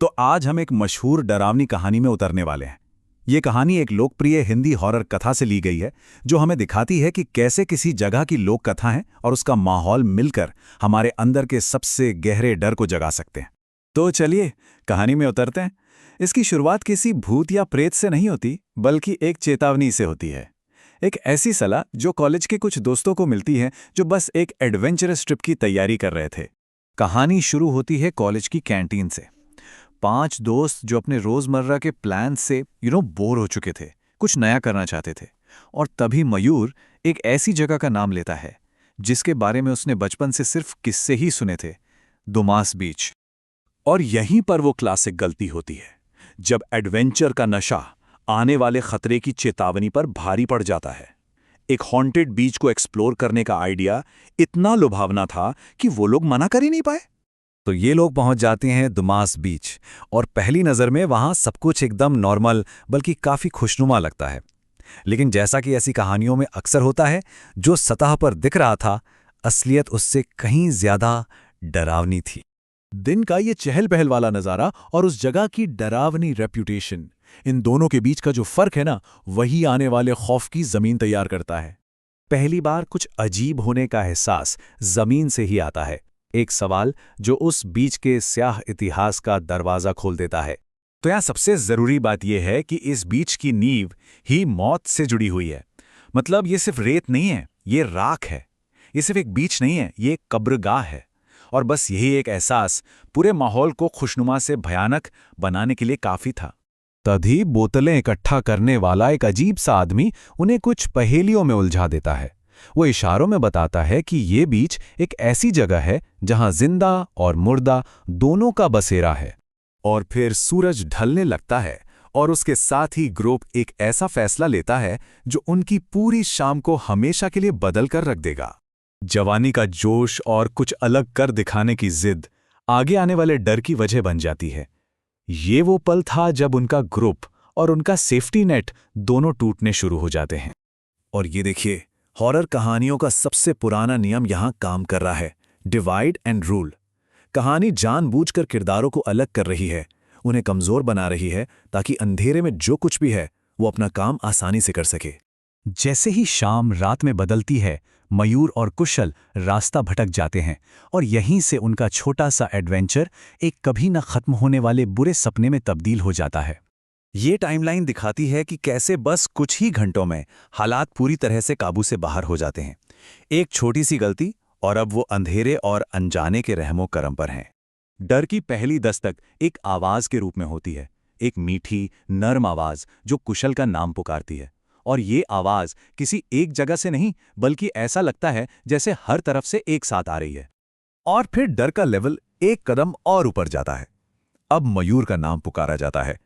तो आज हम एक मशहूर डरावनी कहानी में उतरने वाले हैं। ये कहानी एक लोकप्रिय हिंदी हॉरर कथा से ली गई है, जो हमें दिखाती है कि कैसे किसी जगह की लोक कथा है और उसका माहौल मिलकर हमारे अंदर के सबसे गहरे डर को जगा सकते हैं। तो चलिए कहानी में उतरते हैं। इसकी शुरुआत किसी भूत या प्रेत से नहीं होती, बल्कि एक चेतावनी से होती है। एक ऐसी सलाह जो कॉलेज के कुछ दोस्तों को मिलती है, जो बस एक एडवेंचरस ट्रिप की तैयारी कर रहे थे। कहानी शुरू होती है कॉलेज की कैंटीन से। 5 दोस्त जो अपने रोजमर्रा के प्लान से बोर हो चुके थे, कुछ नया करना चाहते थे। और तभी मयूर एक ऐसी जगह का नाम लेता है जिसके बारे में उसने बचपन से सिर्फ किस्से ही सुने थे, दुमास बीच। और यहीं पर वो क्लासिक गलती होती है, जब एडवेंचर का नशा आने वाले खतरे की चेतावनी पर भारी पड़ जाता है। एक हॉन्टेड बीच को एक्सप्लोर करने का आइडिया इतना लुभावना था कि वो लोग मना कर ही नहीं पाए। तो ये लोग पहुंच जाते हैं दुमास बीच, और पहली नज़र में वहां सब कुछ एकदम नॉर्मल बल्कि काफ़ी खुशनुमा लगता है। लेकिन जैसा कि ऐसी कहानियों में अक्सर होता है, जो सतह पर दिख रहा था, असलियत उससे कहीं ज़्यादा डरावनी थी। दिन का ये चहल पहल वाला नज़ारा और उस जगह की डरावनी रेप्यूटेशन, इन दोनों के बीच का जो फर्क है ना, वही आने वाले खौफ की ज़मीन तैयार करता है। पहली बार कुछ अजीब होने का एहसास ज़मीन से ही आता है। एक सवाल जो उस बीच के स्याह इतिहास का दरवाज़ा खोल देता है। तो यहाँ सबसे ज़रूरी बात यह है कि इस बीच की नींव ही मौत से जुड़ी हुई है। मतलब ये सिर्फ रेत नहीं है, ये राख है। ये सिर्फ एक बीच नहीं है, ये एक कब्रगाह है। और बस यही एक एहसास पूरे माहौल को खुशनुमा से भयानक बनाने के लिए काफ़ी था। तभी बोतलें इकट्ठा करने वाला एक अजीब सा आदमी उन्हें कुछ पहेलियों में उलझा देता है। वो इशारों में बताता है कि ये बीच एक ऐसी जगह है जहां जिंदा और मुर्दा दोनों का बसेरा है। और फिर सूरज ढलने लगता है, और उसके साथ ही ग्रुप एक ऐसा फैसला लेता है जो उनकी पूरी शाम को हमेशा के लिए बदल कर रख देगा। जवानी का जोश और कुछ अलग कर दिखाने की जिद आगे आने वाले डर की वजह बन जाती है। ये वो पल था जब उनका ग्रुप और उनका सेफ्टी नेट दोनों टूटने शुरू हो जाते हैं। और ये देखिए, हॉरर कहानियों का सबसे पुराना नियम यहां काम कर रहा है, डिवाइड एंड रूल। कहानी जानबूझकर किरदारों को अलग कर रही है, उन्हें कमजोर बना रही है, ताकि अंधेरे में जो कुछ भी है वो अपना काम आसानी से कर सके। जैसे ही शाम रात में बदलती है, मयूर और कुशल रास्ता भटक जाते हैं, और यहीं से उनका छोटा सा एडवेंचर एक कभी न खत्म होने वाले बुरे सपने में तब्दील हो जाता है। ये टाइमलाइन दिखाती है कि कैसे बस कुछ ही घंटों में हालात पूरी तरह से काबू से बाहर हो जाते हैं। एक छोटी सी गलती और अब वो अंधेरे और अनजाने के रहमो करम पर हैं। डर की पहली दस्तक एक आवाज के रूप में होती है, एक मीठी नर्म आवाज जो कुशल का नाम पुकारती है। और ये आवाज किसी एक जगह से नहीं, बल्कि ऐसा लगता है जैसे हर तरफ से एक साथ आ रही है। और फिर डर का लेवल एक कदम और ऊपर जाता है। अब मयूर का नाम पुकारा जाता है,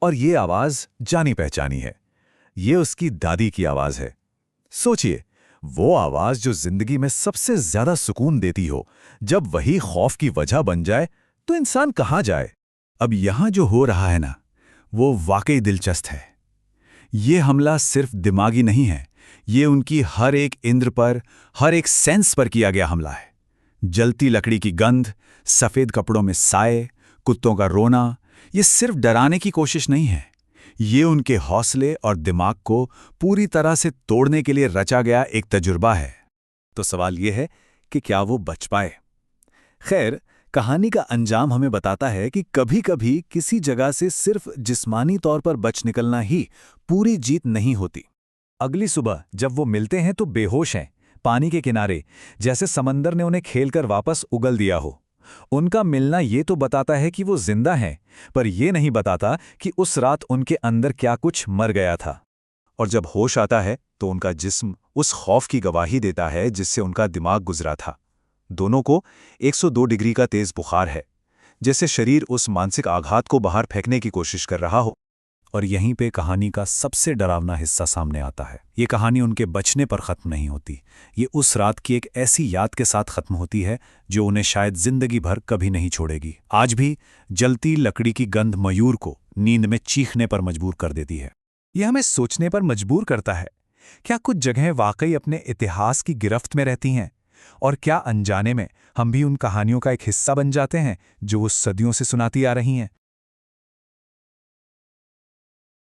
और ये आवाज जानी पहचानी है। ये उसकी दादी की आवाज है। सोचिए, वो आवाज जो जिंदगी में सबसे ज्यादा सुकून देती हो, जब वही खौफ की वजह बन जाए तो इंसान कहाँ जाए। अब यहां जो हो रहा है ना, वो वाकई दिलचस्प है। ये हमला सिर्फ दिमागी नहीं है, ये उनकी हर एक इंद्र पर, हर एक सेंस पर किया गया हमला है। जलती लकड़ी की गंध, सफेद कपड़ों में साए, कुत्तों का रोना, ये सिर्फ डराने की कोशिश नहीं है, ये उनके हौसले और दिमाग को पूरी तरह से तोड़ने के लिए रचा गया एक तजुर्बा है। तो सवाल ये है कि क्या वो बच पाए? खैर, कहानी का अंजाम हमें बताता है कि कभी-कभी किसी जगह से सिर्फ जिस्मानी तौर पर बच निकलना ही पूरी जीत नहीं होती। अगली सुबह जब वो मिलते हैं तो बेहोश हैं, पानी के किनारे, जैसे समंदर ने उन्हें खेलकर वापस उगल दिया हो। उनका मिलना ये तो बताता है कि वो जिंदा हैं, पर ये नहीं बताता कि उस रात उनके अंदर क्या कुछ मर गया था। और जब होश आता है तो उनका जिस्म उस खौफ की गवाही देता है जिससे उनका दिमाग गुजरा था। दोनों को 102 डिग्री का तेज बुखार है, जैसे शरीर उस मानसिक आघात को बाहर फेंकने की कोशिश कर रहा हो। और यहीं पे कहानी का सबसे डरावना हिस्सा सामने आता है। ये कहानी उनके बचने पर ख़त्म नहीं होती, ये उस रात की एक ऐसी याद के साथ ख़त्म होती है जो उन्हें शायद जिंदगी भर कभी नहीं छोड़ेगी। आज भी जलती लकड़ी की गंध मयूर को नींद में चीखने पर मजबूर कर देती है। यह हमें सोचने पर मजबूर करता है, क्या कुछ जगहें वाकई अपने इतिहास की गिरफ्त में रहती हैं, और क्या अनजाने में हम भी उन कहानियों का एक हिस्सा बन जाते हैं जो वो सदियों से सुनाती आ रही हैं।